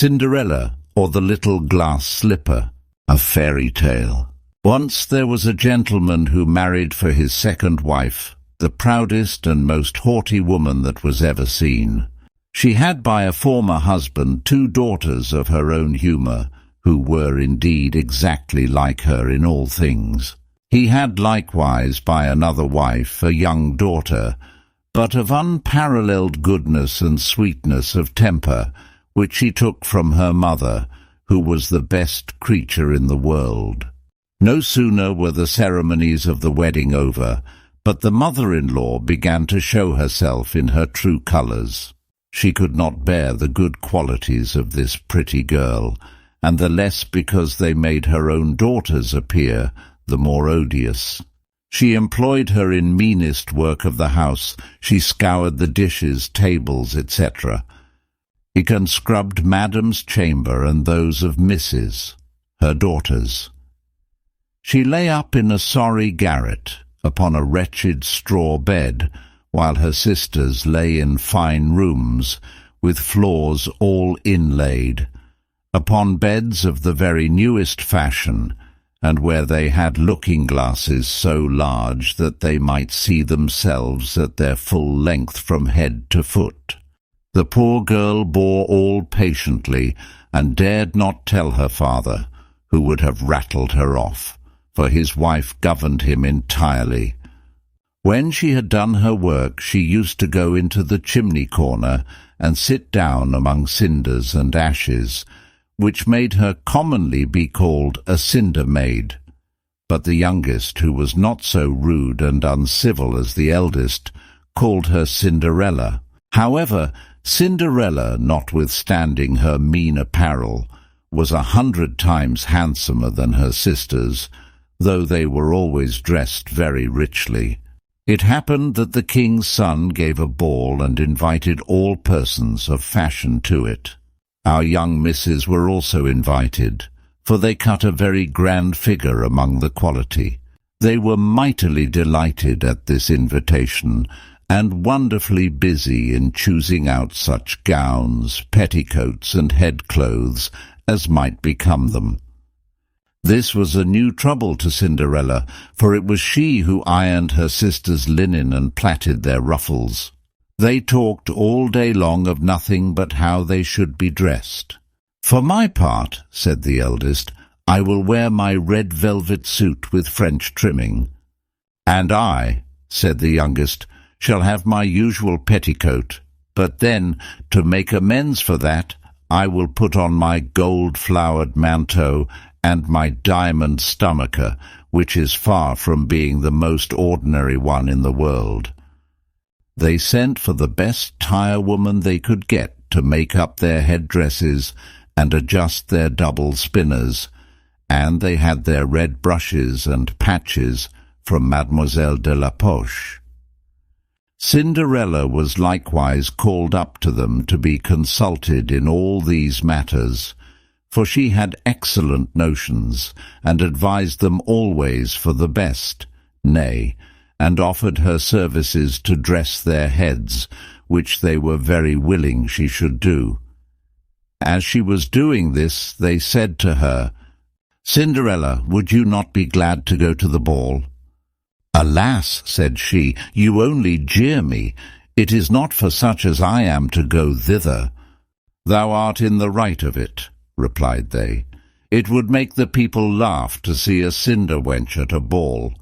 Cinderella, or the Little Glass Slipper, a fairy tale. Once there was a gentleman who married for his second wife the proudest and most haughty woman that was ever seen. She had by a former husband 2 daughters of her own humour, who were indeed exactly like her in all things. He had likewise by another wife a young daughter, but of unparalleled goodness and sweetness of temper, which she took from her mother, who was the best creature in the world. No sooner were the ceremonies of the wedding over, but the mother-in-law began to show herself in her true colours. She could not bear the good qualities of this pretty girl, and the less because they made her own daughters appear the more odious. She employed her in meanest work of the house. She scoured the dishes, tables, etc. He scrubbed Madam's chamber and those of Mrs., her daughters. She lay up in a sorry garret, upon a wretched straw bed, while her sisters lay in fine rooms, with floors all inlaid, upon beds of the very newest fashion, and where they had looking-glasses so large that they might see themselves at their full length from head to foot. The poor girl bore all patiently, and dared not tell her father, who would have rattled her off, for his wife governed him entirely. When she had done her work, she used to go into the chimney-corner and sit down among cinders and ashes, which made her commonly be called a cinder-maid. But the youngest, who was not so rude and uncivil as the eldest, called her Cinderella. However, Cinderella, notwithstanding her mean apparel, was 100 times handsomer than her sisters, though they were always dressed very richly. It happened that the king's son gave a ball and invited all persons of fashion to it. Our young misses were also invited, for they cut a very grand figure among the quality. They were mightily delighted at this invitation, and wonderfully busy in choosing out such gowns, petticoats, and head-clothes as might become them. This was a new trouble to Cinderella, for it was she who ironed her sisters' linen and plaited their ruffles. They talked all day long of nothing but how they should be dressed. "For my part," said the eldest, "I will wear my red velvet suit with French trimming." "And I," said the youngest, "shall have my usual petticoat, but then, to make amends for that, I will put on my gold-flowered manteau and my diamond stomacher, which is far from being the most ordinary one in the world." They sent for the best tire-woman they could get to make up their head-dresses and adjust their double spinners, and they had their red brushes and patches from Mademoiselle de la Poche. Cinderella was likewise called up to them to be consulted in all these matters, for she had excellent notions, and advised them always for the best, nay, and offered her services to dress their heads, which they were very willing she should do. As she was doing this, they said to her, "Cinderella, would you not be glad to go to the ball?" "Alas," said she, "you only jeer me. It is not for such as I am to go thither." "Thou art in the right of it," replied they. "It would make the people laugh to see a cinder wench at a ball.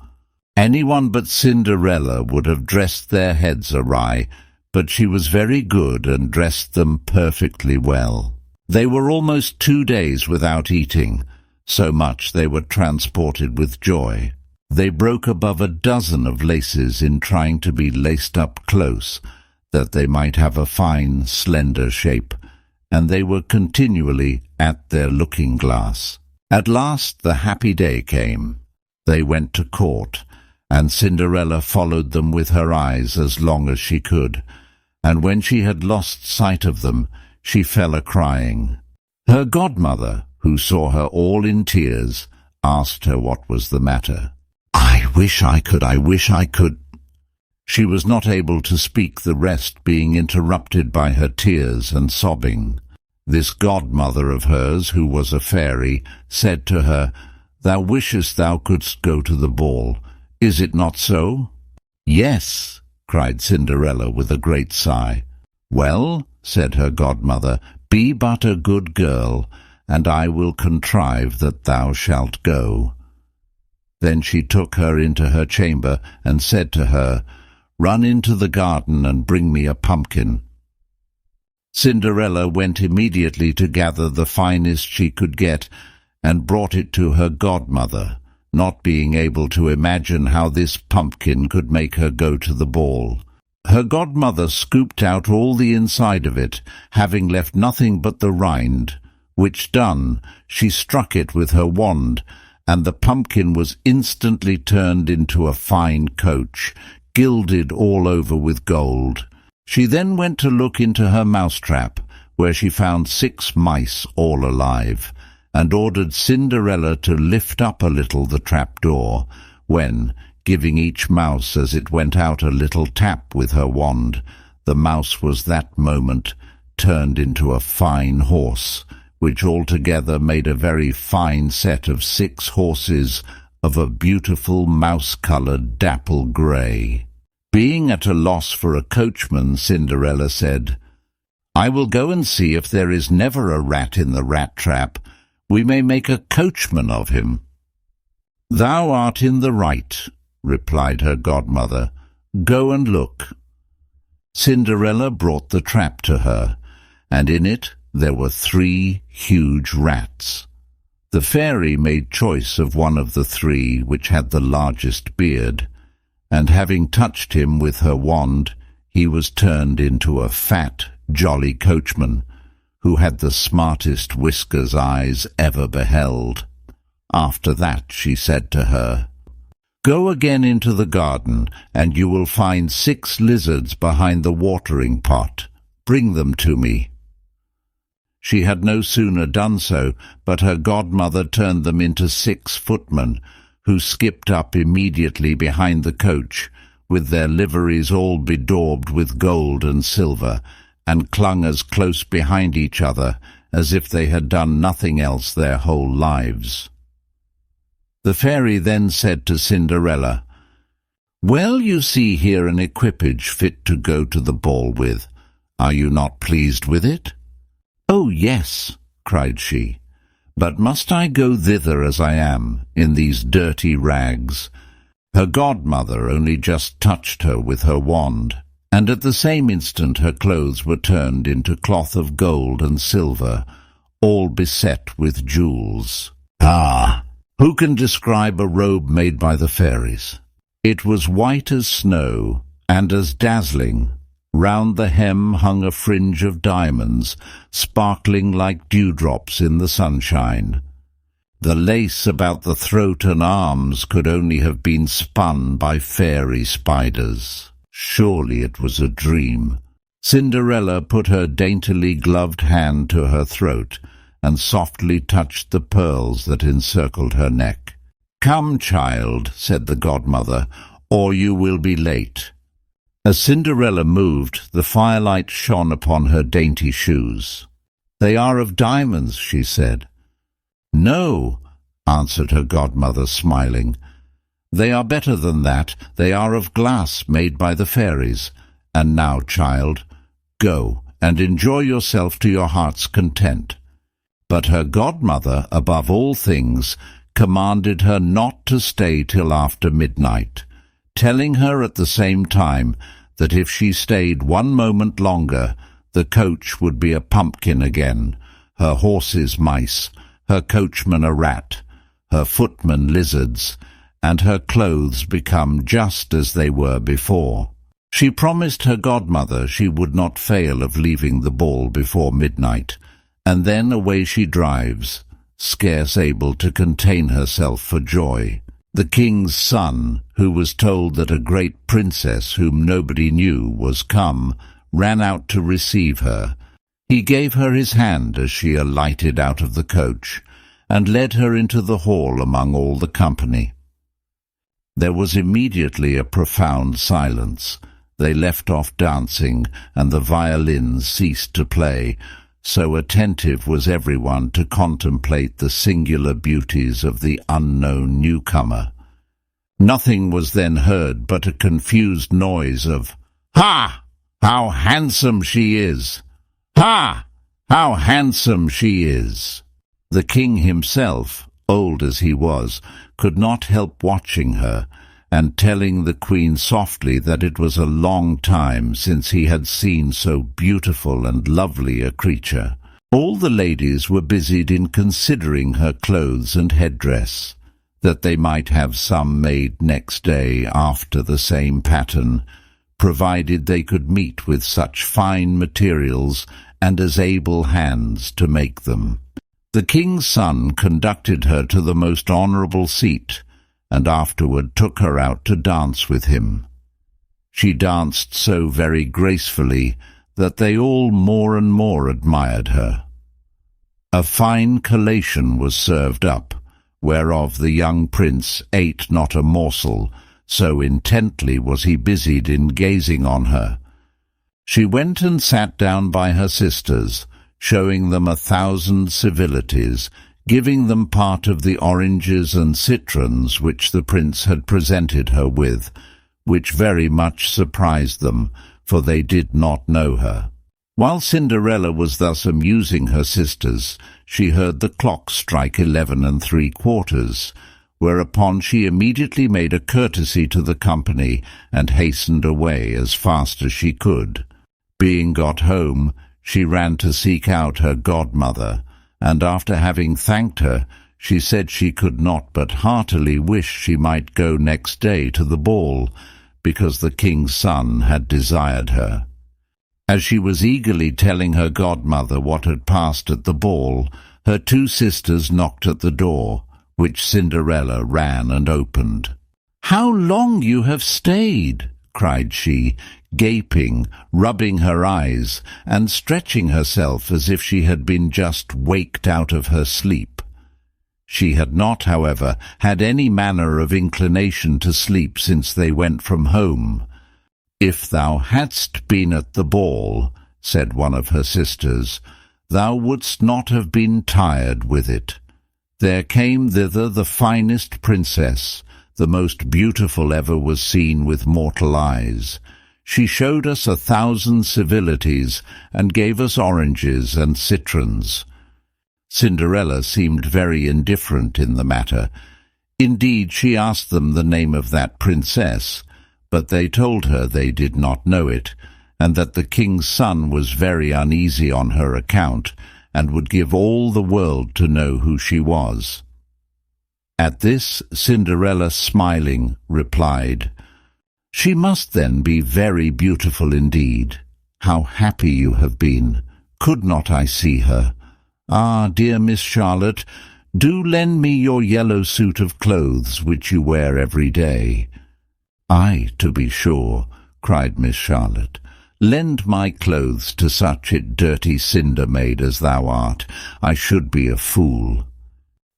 Anyone but Cinderella would have dressed their heads awry, but she was very good and dressed them perfectly well." They were almost 2 days without eating, so much they were transported with joy. They broke above 12 of laces in trying to be laced up close, that they might have a fine, slender shape, and they were continually at their looking-glass. At last the happy day came. They went to court, and Cinderella followed them with her eyes as long as she could, and when she had lost sight of them, she fell a-crying. Her godmother, who saw her all in tears, asked her what was the matter. I wish I could. She was not able to speak, the rest being interrupted by her tears and sobbing. This godmother of hers, who was a fairy, said to her, "Thou wishest thou couldst go to the ball. Is it not so?" "Yes," cried Cinderella with a great sigh. "Well," said her godmother, "be but a good girl, and I will contrive that thou shalt go." Then she took her into her chamber and said to her, "Run into the garden and bring me a pumpkin." Cinderella went immediately to gather the finest she could get and brought it to her godmother, not being able to imagine how this pumpkin could make her go to the ball. Her godmother scooped out all the inside of it, having left nothing but the rind, which done, she struck it with her wand, and the pumpkin was instantly turned into a fine coach, gilded all over with gold. She then went to look into her mousetrap, where she found 6 mice all alive, and ordered Cinderella to lift up a little the trap-door, when, giving each mouse as it went out a little tap with her wand, the mouse was that moment turned into a fine horse, which altogether made a very fine set of 6 horses of a beautiful mouse-coloured dapple grey. Being at a loss for a coachman, Cinderella said, "I will go and see if there is never a rat in the rat-trap. We may make a coachman of him." "Thou art in the right," replied her godmother. "Go and look." Cinderella brought the trap to her, and in it there were 3 huge rats. The fairy made choice of one of the 3 which had the largest beard, and having touched him with her wand, he was turned into a fat, jolly coachman, who had the smartest whiskers eyes ever beheld. After that she said to her, "Go again into the garden, and you will find 6 lizards behind the watering pot. Bring them to me." She had no sooner done so, but her godmother turned them into 6 footmen, who skipped up immediately behind the coach, with their liveries all bedaubed with gold and silver, and clung as close behind each other as if they had done nothing else their whole lives. The fairy then said to Cinderella, "Well, you see here an equipage fit to go to the ball with. Are you not pleased with it?" "Oh, yes," cried she. "But must I go thither as I am, in these dirty rags?" Her godmother only just touched her with her wand, and at the same instant her clothes were turned into cloth of gold and silver, all beset with jewels. Ah! Who can describe a robe made by the fairies? It was white as snow, and as dazzling. Round the hem hung a fringe of diamonds, sparkling like dewdrops in the sunshine. The lace about the throat and arms could only have been spun by fairy spiders. Surely it was a dream. Cinderella put her daintily gloved hand to her throat and softly touched the pearls that encircled her neck. "Come, child," said the godmother, "or you will be late." As Cinderella moved, the firelight shone upon her dainty shoes. "They are of diamonds," she said. "No," answered her godmother, smiling. "They are better than that. They are of glass made by the fairies. And now, child, go and enjoy yourself to your heart's content." But her godmother, above all things, commanded her not to stay till after midnight, telling her at the same time that if she stayed 1 moment longer, the coach would be a pumpkin again, her horses mice, her coachman a rat, her footmen lizards, and her clothes become just as they were before. She promised her godmother she would not fail of leaving the ball before midnight, and then away she drives, scarce able to contain herself for joy. The king's son, who was told that a great princess whom nobody knew was come, ran out to receive her. He gave her his hand as she alighted out of the coach, and led her into the hall among all the company. There was immediately a profound silence. They left off dancing, and the violins ceased to play, so attentive was everyone to contemplate the singular beauties of the unknown newcomer. Nothing was then heard but a confused noise of, "Ha! How handsome she is! Ha! How handsome she is!" The king himself, old as he was, could not help watching her, and telling the queen softly that it was a long time since he had seen so beautiful and lovely a creature. All the ladies were busied in considering her clothes and headdress, that they might have some made next day after the same pattern, provided they could meet with such fine materials and as able hands to make them. The king's son conducted her to the most honourable seat, and afterward took her out to dance with him. She danced so very gracefully that they all more and more admired her. A fine collation was served up, whereof the young prince ate not a morsel, so intently was he busied in gazing on her. She went and sat down by her sisters, showing them 1,000 civilities, giving them part of the oranges and citrons which the prince had presented her with, which very much surprised them, for they did not know her. While Cinderella was thus amusing her sisters, she heard the clock strike 11 3/4, whereupon she immediately made a courtesy to the company and hastened away as fast as she could. Being got home, she ran to seek out her godmother, and after having thanked her, she said she could not but heartily wish she might go next day to the ball, because the king's son had desired her. As she was eagerly telling her godmother what had passed at the ball, her 2 sisters knocked at the door, which Cinderella ran and opened. "How long you have stayed!" cried she, gaping, rubbing her eyes, and stretching herself as if she had been just waked out of her sleep. She had not, however, had any manner of inclination to sleep since they went from home. "If thou hadst been at the ball," said one of her sisters, "thou wouldst not have been tired with it. There came thither the finest princess, the most beautiful ever was seen with mortal eyes. She showed us 1,000 civilities, and gave us oranges and citrons." Cinderella seemed very indifferent in the matter. Indeed, she asked them the name of that princess, but they told her they did not know it, and that the king's son was very uneasy on her account, and would give all the world to know who she was. At this, Cinderella, smiling, replied, "She must then be very beautiful indeed. How happy you have been! Could not I see her? Ah, dear Miss Charlotte, do lend me your yellow suit of clothes which you wear every day." "Ay, to be sure," cried Miss Charlotte. "Lend my clothes to such a dirty cinder-maid as thou art. I should be a fool."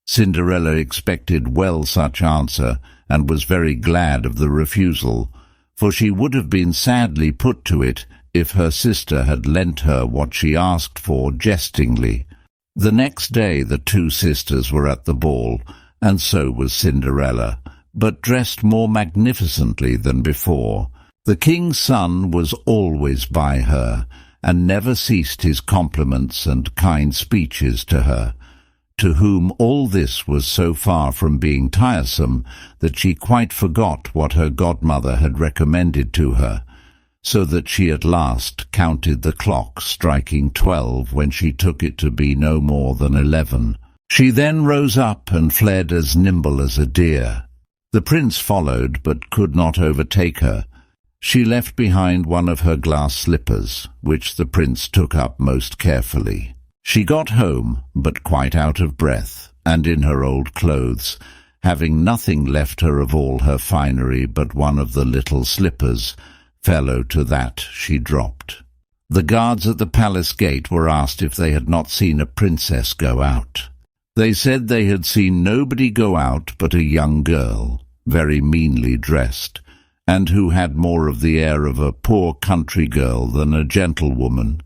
Cinderella expected well such answer, and was very glad of the refusal, for she would have been sadly put to it if her sister had lent her what she asked for jestingly. The next day the 2 sisters were at the ball, and so was Cinderella, but dressed more magnificently than before. The king's son was always by her, and never ceased his compliments and kind speeches to her, to whom all this was so far from being tiresome that she quite forgot what her godmother had recommended to her, so that she at last counted the clock striking 12 when she took it to be no more than 11. She then rose up and fled as nimble as a deer. The prince followed, but could not overtake her. She left behind one of her glass slippers, which the prince took up most carefully. She got home, but quite out of breath, and in her old clothes, having nothing left her of all her finery but one of the little slippers, fellow to that she dropped. The guards at the palace gate were asked if they had not seen a princess go out. They said they had seen nobody go out but a young girl, very meanly dressed, and who had more of the air of a poor country girl than a gentlewoman.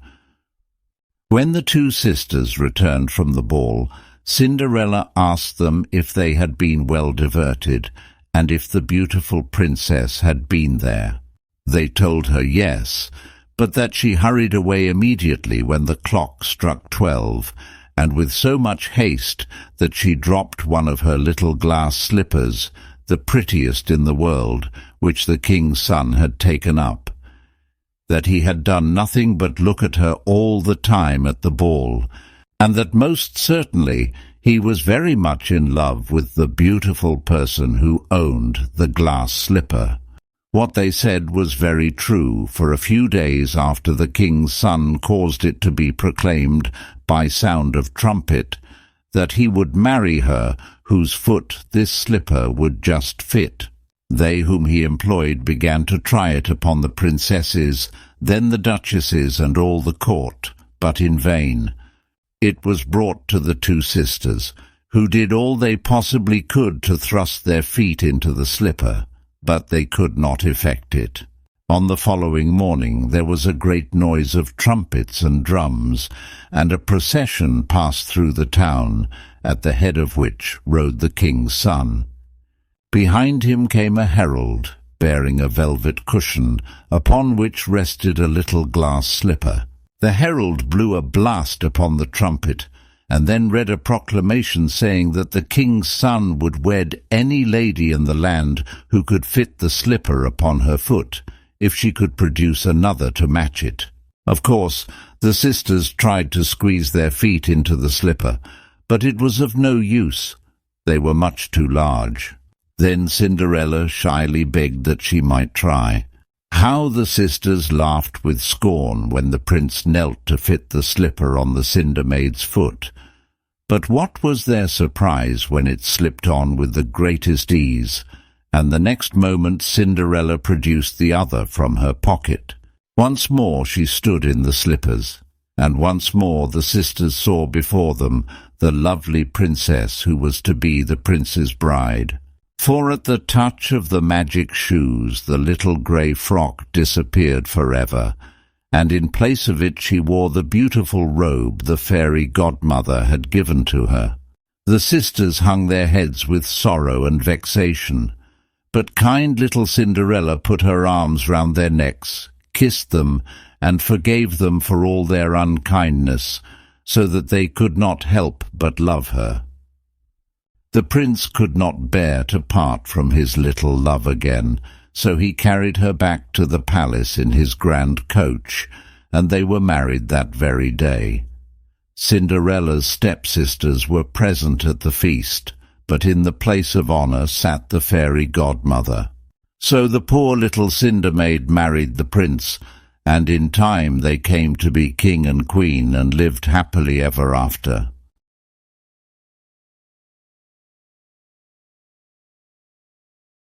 When the two sisters returned from the ball, Cinderella asked them if they had been well diverted, and if the beautiful princess had been there. They told her yes, but that she hurried away immediately when the clock struck 12, and with so much haste that she dropped one of her little glass slippers, the prettiest in the world, which the king's son had taken up. That he had done nothing but look at her all the time at the ball, and that most certainly he was very much in love with the beautiful person who owned the glass slipper. What they said was very true, for a few days after the king's son caused it to be proclaimed by sound of trumpet that he would marry her whose foot this slipper would just fit. They whom he employed began to try it upon the princesses, then the duchesses and all the court, but in vain. It was brought to the two sisters, who did all they possibly could to thrust their feet into the slipper, but they could not effect it. On the following morning there was a great noise of trumpets and drums, and a procession passed through the town, at the head of which rode the king's son. Behind him came a herald, bearing a velvet cushion, upon which rested a little glass slipper. The herald blew a blast upon the trumpet, and then read a proclamation saying that the king's son would wed any lady in the land who could fit the slipper upon her foot, if she could produce another to match it. Of course, the sisters tried to squeeze their feet into the slipper, but it was of no use. They were much too large. Then Cinderella shyly begged that she might try. How the sisters laughed with scorn when the prince knelt to fit the slipper on the Cinder Maid's foot. But what was their surprise when it slipped on with the greatest ease, and the next moment Cinderella produced the other from her pocket. Once more she stood in the slippers, and once more the sisters saw before them the lovely princess who was to be the prince's bride. For at the touch of the magic shoes the little grey frock disappeared forever, and in place of it she wore the beautiful robe the fairy godmother had given to her. The sisters hung their heads with sorrow and vexation, but kind little Cinderella put her arms round their necks, kissed them, and forgave them for all their unkindness, so that they could not help but love her. The prince could not bear to part from his little love again, so he carried her back to the palace in his grand coach, and they were married that very day. Cinderella's stepsisters were present at the feast, but in the place of honour sat the fairy godmother. So the poor little Cinder Maid married the prince, and in time they came to be king and queen and lived happily ever after.